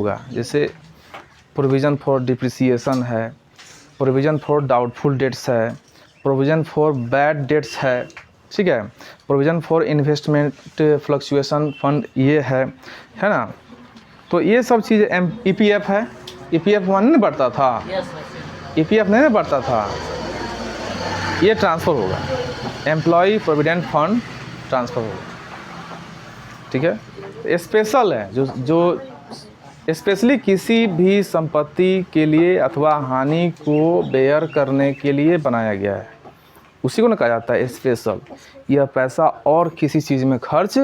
होगा, जैसे provision for depreciation है, प्रोविज़न फॉर डाउटफुल डेट्स है, प्रोविज़न फॉर बैड डेट्स है, ठीक है, provision for investment fluctuation fund ये है ना। तो ये सब चीज़ें EPF है, EPF वन नहीं बढ़ता था, EPF नहीं बढ़ता था, ये ट्रांसफ़र होगा, एम्प्लॉय प्रोविडेंट फंड ट्रांसफ़र होगा, ठीक है। स्पेशल है जो स्पेशली किसी भी संपत्ति के लिए अथवा हानि को बेयर करने के लिए बनाया गया है, उसी को ना कहा जाता है स्पेशल। यह पैसा और किसी चीज़ में खर्च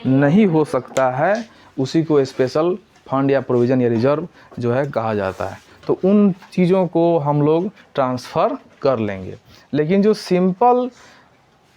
नहीं हो सकता है, उसी को स्पेशल फंड या प्रोविज़न या रिजर्व जो है कहा जाता है। तो उन चीज़ों को हम लोग ट्रांसफ़र कर लेंगे, लेकिन जो सिंपल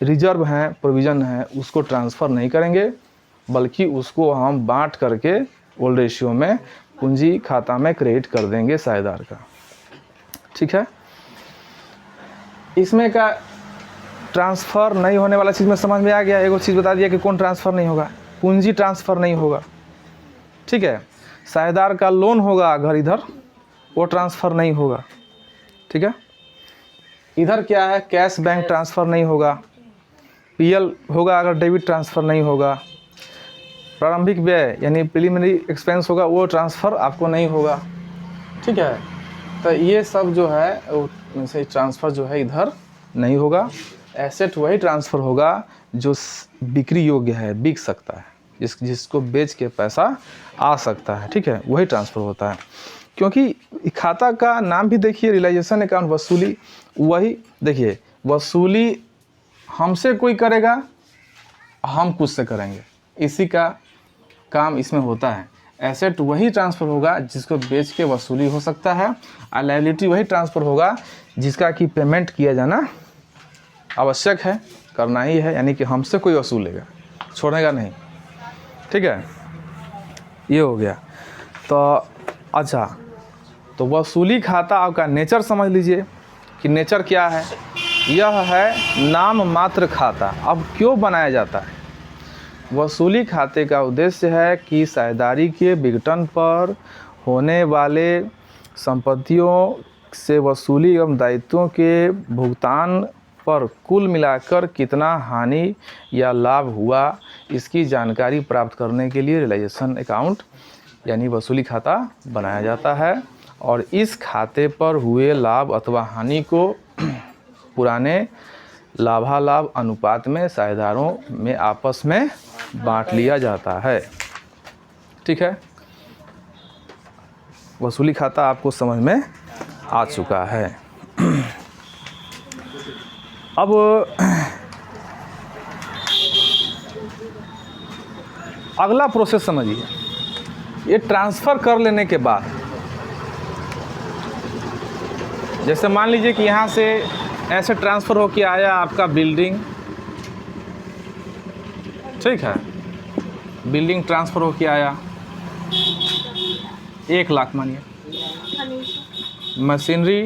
रिजर्व हैं, प्रोविज़न है, उसको ट्रांसफ़र नहीं करेंगे, बल्कि उसको हम बांट करके ओल्ड रेशियो में पूंजी खाता में क्रेडिट कर देंगे साझेदार का, ठीक है। इसमें का ट्रांसफ़र नहीं होने वाला चीज़ में समझ में आ गया। एक चीज़ बता दिया कि कौन ट्रांसफ़र नहीं होगा, पूंजी ट्रांसफ़र नहीं होगा, ठीक है। साझेदार का लोन होगा अगर इधर, वो ट्रांसफ़र नहीं होगा, ठीक है। इधर क्या है, कैश बैंक ट्रांसफ़र नहीं होगा, PL होगा अगर डेबिट ट्रांसफ़र नहीं होगा, प्रारंभिक व्यय यानी प्रीलिमिनरी एक्सपेंस होगा, वो ट्रांसफ़र आपको नहीं होगा, ठीक है। तो ये सब जो है से ट्रांसफ़र जो है इधर नहीं होगा। एसेट वही ट्रांसफ़र होगा जो बिक्री योग्य है, बिक सकता है, जिसको बेच के पैसा आ सकता है, ठीक है, वही ट्रांसफ़र होता है। क्योंकि खाता का नाम भी देखिए, रियलाइजेशन अकाउंट, वसूली, वही देखिए, वसूली हमसे कोई करेगा, हम कुछ से करेंगे, इसी का काम इसमें होता है। एसेट वही ट्रांसफ़र होगा जिसको बेच के वसूली हो सकता है, और लायबिलिटी वही ट्रांसफ़र होगा जिसका कि पेमेंट किया जाना आवश्यक है, करना ही है, यानी कि हमसे कोई वसूलेगा, छोड़ेगा नहीं, ठीक है। ये हो गया। तो अच्छा, तो वसूली खाता आपका नेचर समझ लीजिए कि नेचर क्या है। यह है नाम मात्र खाता। अब क्यों बनाया जाता है? वसूली खाते का उद्देश्य है कि साझेदारी के विघटन पर होने वाले संपत्तियों से वसूली एवं दायित्वों के भुगतान पर कुल मिलाकर कितना हानि या लाभ हुआ, इसकी जानकारी प्राप्त करने के लिए रियलाइजेशन अकाउंट यानी वसूली खाता बनाया जाता है। और इस खाते पर हुए लाभ अथवा हानि को पुराने लाभालाभ अनुपात में साझेदारों में आपस में बांट लिया जाता है, ठीक है। वसूली खाता आपको समझ में आ चुका है। अब अगला प्रोसेस समझिए। ये ट्रांसफ़र कर लेने के बाद, जैसे मान लीजिए कि यहाँ से ऐसे ट्रांसफ़र होके आया आपका बिल्डिंग, ठीक है, बिल्डिंग ट्रांसफ़र होके आया 1 लाख मानिए, मशीनरी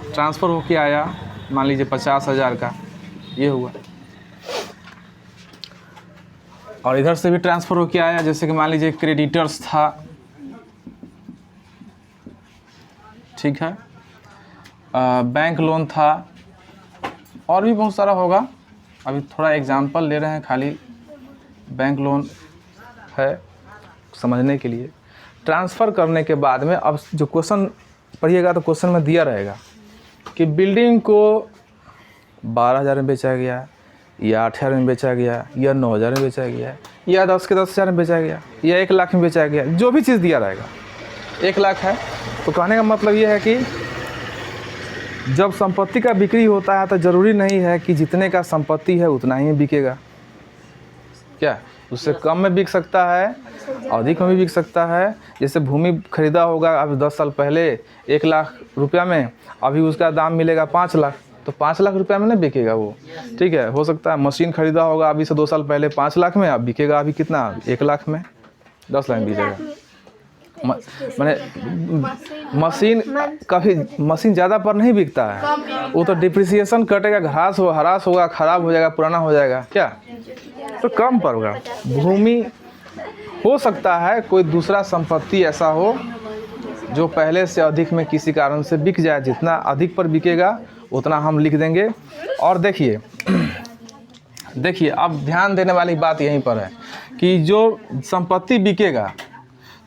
ट्रांसफ़र होके आया मान लीजिए 50,000 का, ये हुआ। और इधर से भी ट्रांसफ़र होके आया, जैसे कि मान लीजिए क्रेडिटर्स था, ठीक है, बैंक लोन था, और भी बहुत सारा होगा। अभी थोड़ा एग्जांपल ले रहे हैं, खाली बैंक लोन है समझने के लिए। ट्रांसफ़र करने के बाद में अब जो क्वेश्चन पढ़िएगा तो क्वेश्चन में दिया रहेगा कि बिल्डिंग को 12,000 में बेचा गया, या 8,000 में बेचा गया, या 9,000 में बेचा गया, या 10 के 10,000 में बेचा गया, या 1 लाख में बेचा गया, जो भी चीज़ दिया रहेगा। 1 लाख है तो कहने का मतलब ये है कि जब संपत्ति का बिक्री होता है तो ज़रूरी नहीं है कि जितने का संपत्ति है उतना ही बिकेगा, क्या उससे कम में बिक सकता है, अधिक में भी बिक सकता है। जैसे भूमि खरीदा होगा अभी 10 साल पहले 1 लाख रुपया में, अभी उसका दाम मिलेगा 5 लाख, तो 5 लाख रुपया में नहीं बिकेगा वो, ठीक है। हो सकता है मशीन खरीदा होगा अभी से 2 साल पहले 5 लाख में, अब बिकेगा अभी कितना, 1 लाख में, 10 लाख में बिकेगा। मैंने मशीन कभी मशीन ज़्यादा पर नहीं बिकता है, वो तो डिप्रिसिएशन कटेगा, हरास होगा, ख़राब हो जाएगा, पुराना हो जाएगा, क्या तो कम पर होगा। भूमि हो सकता है कोई दूसरा संपत्ति ऐसा हो जो पहले से अधिक में किसी कारण से बिक जाए, जितना अधिक पर बिकेगा उतना हम लिख देंगे। और देखिए अब ध्यान देने वाली बात यहीं पर है कि जो संपत्ति बिकेगा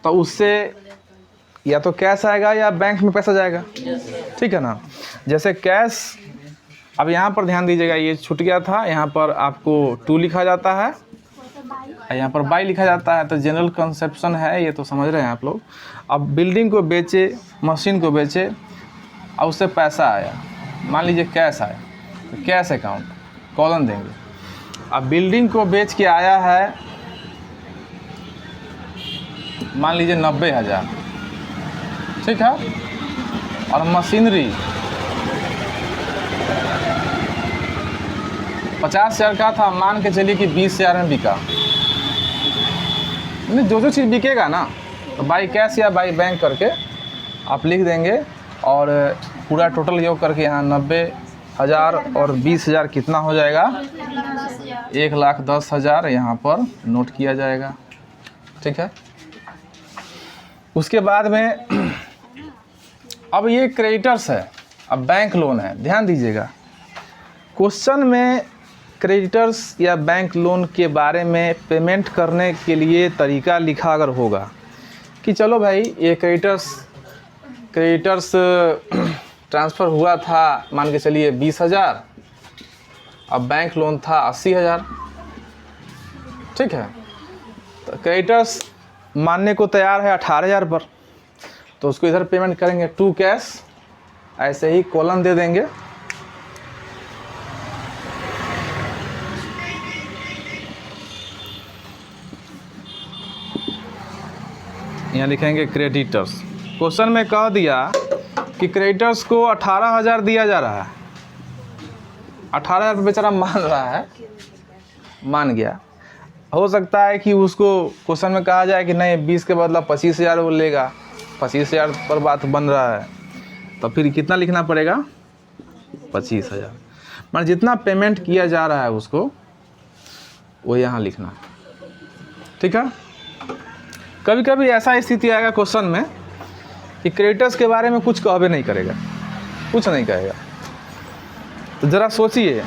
तो उससे या तो कैश आएगा या बैंक में पैसा जाएगा, ठीक है ना। जैसे कैश, अब यहाँ पर ध्यान दीजिएगा, ये छूट गया था, यहाँ पर आपको 2 लिखा जाता है, यहाँ पर बाई लिखा जाता है, तो जनरल कंसेप्शन है, ये तो समझ रहे हैं आप लोग। अब बिल्डिंग को बेचे, मशीन को बेचे और उससे पैसा आया, मान लीजिए कैश आया, तो कैश अकाउंट कॉलम देंगे। अब बिल्डिंग को बेच के आया है मान लीजिए 90,000, ठीक है, और मशीनरी 50,000 का था, मान के चलिए कि 20,000 में बिका। नहीं, जो चीज़ बिकेगा ना तो बाई कैश या बाई बैंक करके आप लिख देंगे, और पूरा टोटल योग करके यहाँ 90,000 और 20,000 कितना हो जाएगा, 1,10,000 यहाँ पर नोट किया जाएगा, ठीक है। उसके बाद में अब ये क्रेडिटर्स है, अब बैंक लोन है, ध्यान दीजिएगा क्वेश्चन में क्रेडिटर्स या बैंक लोन के बारे में पेमेंट करने के लिए तरीका लिखा अगर होगा कि चलो भाई ये क्रेडिटर्स ट्रांसफ़र हुआ था मान के चलिए 20,000, अब बैंक लोन था 80,000, ठीक है, तो क्रेडिटर्स मानने को तैयार है 18,000 पर, तो उसको इधर पेमेंट करेंगे टू कैश, ऐसे ही कॉलम दे देंगे, यहाँ लिखेंगे क्रेडिटर्स। क्वेश्चन में कह दिया कि क्रेडिटर्स को 18,000 दिया जा रहा है, 18,000 बेचारा मान रहा है, मान गया। हो सकता है कि उसको क्वेश्चन में कहा जाए कि नहीं 20 के बदला 25,000 वो लेगा, 25,000 पर बात बन रहा है, तो फिर कितना लिखना पड़ेगा, 25,000, मतलब जितना पेमेंट किया जा रहा है उसको वो यहाँ लिखना, ठीक है। कभी कभी ऐसा स्थिति आएगा क्वेश्चन में कि क्रेडिटर्स के बारे में कुछ कहबे नहीं करेगा, कुछ नहीं कहेगा, तो ज़रा सोचिए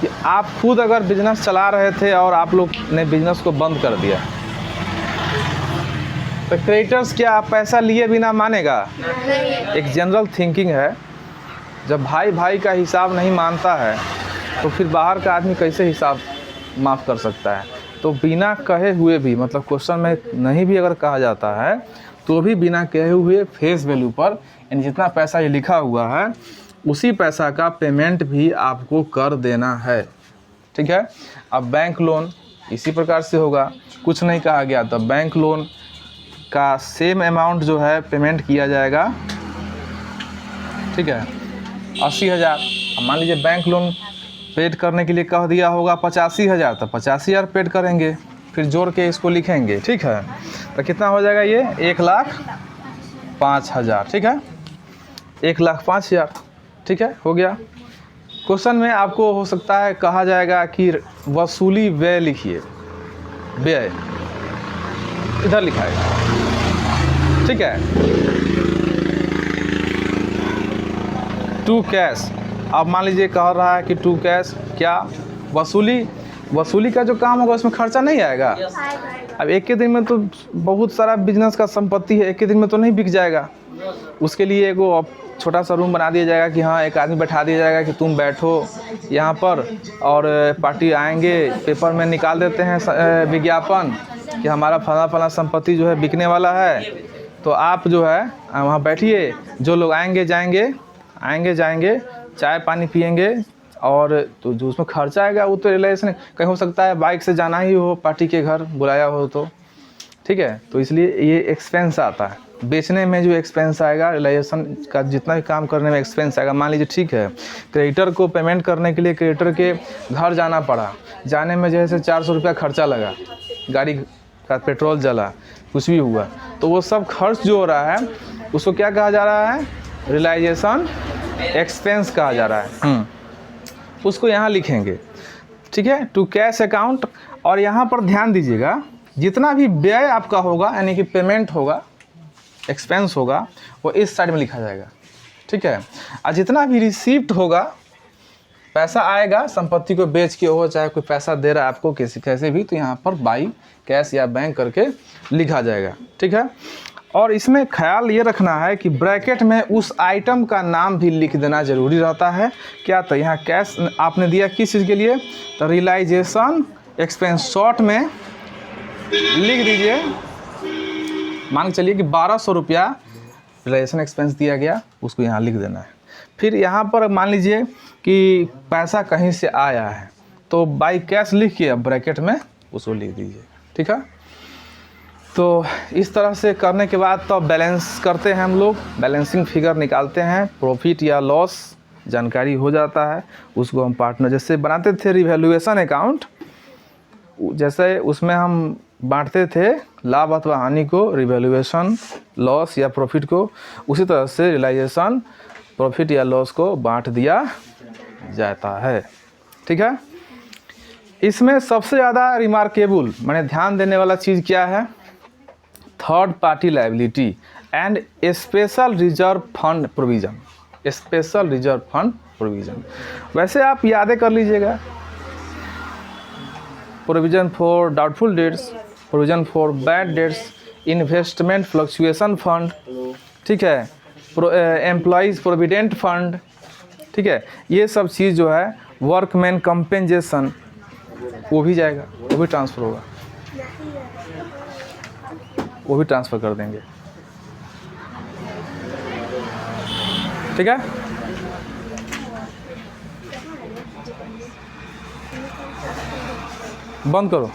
कि आप खुद अगर बिजनेस चला रहे थे और आप लोग ने बिजनेस को बंद कर दिया, तो क्रेडिटर्स क्या पैसा लिए बिना मानेगा? एक जनरल थिंकिंग है, जब भाई भाई का हिसाब नहीं मानता है तो फिर बाहर का आदमी कैसे हिसाब माफ़ कर सकता है। तो बिना कहे हुए भी, मतलब क्वेश्चन में नहीं भी अगर कहा जाता है तो भी बिना कहे हुए फेस वैल्यू पर, यानी जितना पैसा ये लिखा हुआ है उसी पैसा का पेमेंट भी आपको कर देना है, ठीक है। अब बैंक लोन इसी प्रकार से होगा, कुछ नहीं कहा गया तो बैंक लोन का सेम अमाउंट जो है पेमेंट किया जाएगा, ठीक है, 80,000। अब मान लीजिए बैंक लोन पेड करने के लिए कह दिया होगा 85,000, तो 85,000 पेड करेंगे, फिर जोड़ के इसको लिखेंगे, ठीक है, तो कितना हो जाएगा ये 1,05,000, ठीक है, 1,05,000, ठीक है, हो गया। क्वेश्चन में आपको हो सकता है कहा जाएगा कि वसूली व्यय लिखिए, व्यय इधर लिखाएगा, ठीक है, टू कैश। अब मान लीजिए कह रहा है कि टू कैश क्या, वसूली का जो काम होगा उसमें खर्चा नहीं आएगा। अब एक के दिन में तो बहुत सारा बिजनेस का संपत्ति है, एक के दिन में तो नहीं बिक जाएगा, उसके लिए एगो छोटा सा रूम बना दिया जाएगा कि हाँ एक आदमी बैठा दिया जाएगा कि तुम बैठो यहाँ पर, और पार्टी आएंगे, पेपर में निकाल देते हैं विज्ञापन कि हमारा फला संपत्ति जो है बिकने वाला है, तो आप जो है वहाँ बैठिए, जो लोग आएंगे जाएंगे चाय पानी पिएंगे, और तो जो उसमें खर्चा आएगा वो तो रिलेशन कहीं हो सकता है बाइक से जाना ही हो, पार्टी के घर बुलाया हो तो, ठीक है, तो इसलिए ये एक्सपेंस आता है। बेचने में जो एक्सपेंस आएगा, रिलाइजेशन का जितना भी काम करने में एक्सपेंस आएगा, मान लीजिए ठीक है क्रेडिटर को पेमेंट करने के लिए क्रेडिटर के घर जाना पड़ा, जाने में जैसे 400 रुपया खर्चा लगा, गाड़ी का पेट्रोल जला, कुछ भी हुआ, तो वो सब खर्च जो हो रहा है उसको क्या कहा जा रहा है, रिलाइजेशन एक्सपेंस कहा जा रहा है, उसको यहाँ लिखेंगे, ठीक है, टू कैश अकाउंट। और यहाँ पर ध्यान दीजिएगा जितना भी व्यय आपका होगा यानी कि पेमेंट होगा, एक्सपेंस होगा, वो इस साइड में लिखा जाएगा, ठीक है। और जितना भी रिसीप्ट होगा, पैसा आएगा संपत्ति को बेच के हो, चाहे कोई पैसा दे रहा है आपको कैसे भी, तो यहाँ पर बाई कैश या बैंक करके लिखा जाएगा, ठीक है। और इसमें ख्याल ये रखना है कि ब्रैकेट में उस आइटम का नाम भी लिख देना ज़रूरी रहता है। क्या, तो यहाँ कैश आपने दिया किस चीज़ के लिए, तो रियलाइजेशन एक्सपेंस शॉर्ट में लिख दीजिए, मान के चलिए कि 1200 रुपया रियलाइजेशन एक्सपेंस दिया गया, उसको यहाँ लिख देना है। फिर यहाँ पर मान लीजिए कि पैसा कहीं से आया है, तो बाई कैश लिख के अब ब्रैकेट में उसको लिख दीजिए, ठीक है। तो इस तरह से करने के बाद तो बैलेंस करते हैं हम लोग, बैलेंसिंग फिगर निकालते हैं, प्रॉफिट या लॉस जानकारी हो जाता है, उसको हम पार्टनर जैसे बनाते थे रिवैल्यूएशन अकाउंट, जैसे उसमें हम बांटते थे लाभ अथवा हानि को, रिवैल्यूएशन लॉस या प्रॉफिट को, उसी तरह से रियलाइजेशन प्रॉफिट या लॉस को बांट दिया जाता है, ठीक है। इसमें सबसे ज़्यादा रिमार्केबल मैंने ध्यान देने वाला चीज़ क्या है, third party liability and special reserve fund provision, special reserve fund provision. वैसे आप यादें कर लीजिएगा, provision for doubtful debts, provision for bad debts, investment fluctuation fund, ठीक है, एम्प्लॉइज़ प्रोविडेंट फंड, ठीक है। ये सब चीज़ जो है, वर्कमैन कंपेंसेशन, वो भी जाएगा, वो भी ट्रांसफ़र होगा, वो भी ट्रांसफ़र कर देंगे, ठीक है। बंद करो।